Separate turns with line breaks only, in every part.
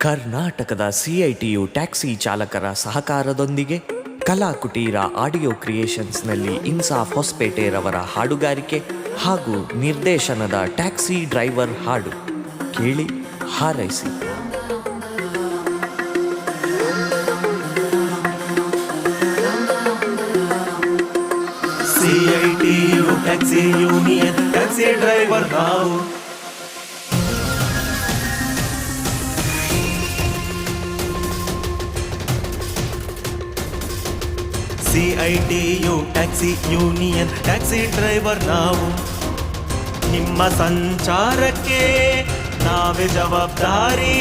ಕರ್ನಾಟಕದ CITU taxi ಚಾಲಕರ ಸಹಕಾರದೊಂದಿಗೆ ಕಲಾಕುಟೀರ ಆಡಿಯೋ ಕ್ರಿಯೇಷನ್ಸ್ನಲ್ಲಿ ಇನ್ಸಾಫ್ ಹೊಸಪೇಟೆರವರ ಹಾಡುಗಾರಿಕೆ ಹಾಗೂ ನಿರ್ದೇಶನದ ಟ್ಯಾಕ್ಸಿ ಡ್ರೈವರ್ ಹಾಡು ಕೇಳಿ ಹಾರೈಸಿ.
CITU taxi union taxi driver ನಾವು. CITU taxi union taxi driver ನಾವು. ನಿಮ್ಮ ಸಂಚಾರಕ್ಕೆ ನಾವೇ ಜವಾಬ್ದಾರಿ,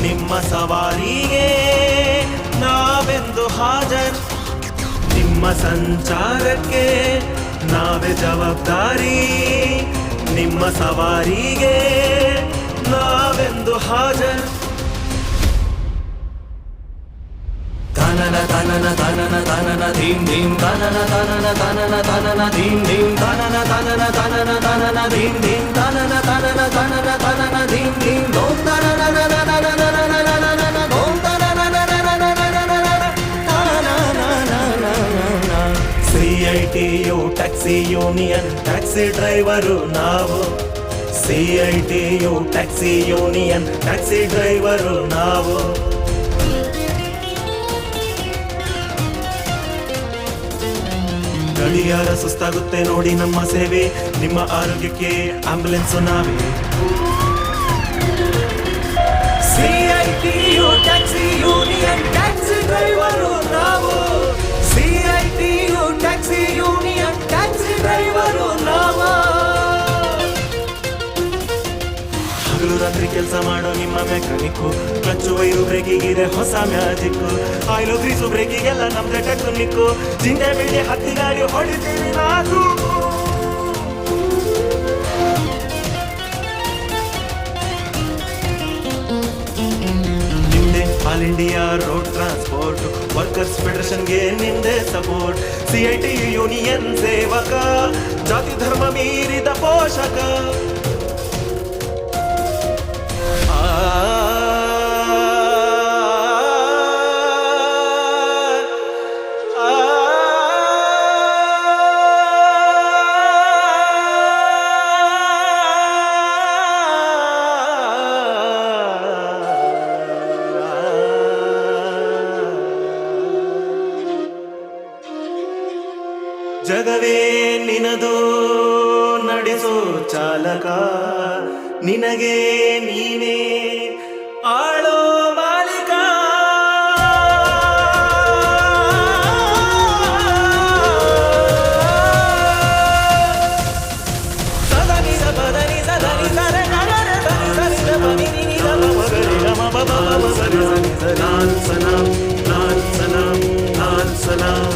ನಿಮ್ಮ ಸವಾರಿಗೆ ನಾವೆಂದು ಹಾಜರ್. ನಿಮ್ಮ ಸಂಚಾರಕ್ಕೆ ನಾವೇ ಜವಾಬ್ದಾರಿ, ನಿಮ್ಮ ಸವಾರಿಗೆ ನಾವೆಂದು ಹಾಜರ್. ತನನ ತನನ ತನನ ತನನ ಧೀಂ ಧೀಂ ತನನ ತನನ ತನನ ತನನ ಧೀಂ ಧೀಂ ತನನ ತನನ ತನನ ತನನ ಧೀಂ ಧೀಂ ತನನ ತನನ ತನನ ತನನ ಧೀಂ ಧೀಂ ಧೋಂ ತನನ ಧೋಂ CITU taxi union taxi driver ನಾವು. CITU taxi union taxi driver ನಾವು. ಗಡಿಯಾರ ಸುಸ್ತಾಗುತ್ತೆ ನೋಡಿ ನಮ್ಮ ಸೇವೆ, ನಿಮ್ಮ ಆರೋಗ್ಯಕ್ಕೆ ಆಂಬ್ಯುಲೆನ್ಸ್ ನಾವೇ. CITU taxi union taxi driver ನಾವು. CITU taxi union taxi driver ನಾವು. ಹಗಲು ರಾತ್ರಿ ಕೆಲಸ ಮಾಡೋ ನಿಮ್ಮ ಮೆಕ್ಯಾನಿಕ್ಕು, ಕ್ಲಚ್ಚು ವೈರು ಬ್ರೇಕಿಗಿದೆ ಹೊಸ ಮ್ಯಾಜಿಕ್ಕು, ಆಯಿಲು ಗ್ರೀಸು ಬ್ರೇಕಿಗೆಲ್ಲ ನಮ್ದೆ ಟೆಕ್ನಿಕ್ಕು. ಜಿಂಡೆ ಬಿಳಿ ಹತ್ತಿ ಗಾಡಿ ಹೊಡಿತೀವಿ ನಾವು. ನಿಮ್ದೆ all India road transport workers ಫೆಡರೇಷನ್ಗೆ ನಿಮ್ದೆ ಸಪೋರ್ಟ್. ಸಿಐಟಿ ಯೂನಿಯನ್ ಸೇವಕ, ಜಾತಿ ಧರ್ಮ ಮೀರಿದ ಪೋಷಕ. ಜಗವೇ ನಿನದು ನಡೆಸೋ ಚಾಲಕ, ನಿನಗೆ ನೀನೇ ಆಳೋ ಮಾಲೀಕ. ಸದನಿ ಸಪದನಿ ಸದನಿ ಸರೆ ನಗರೆ ಸನಿ ಸನಿ ಸಪನಿ ನಿನಿ ಸಮ ಮಗರಿ ಗಮ ಬಬ ಬಬ ಸರಿ ಸನಿ ಸರಿ ನಾನ್ ಸನಂ ನಾನ್ ಸನಂ ನಾನ್ ಸನಂ.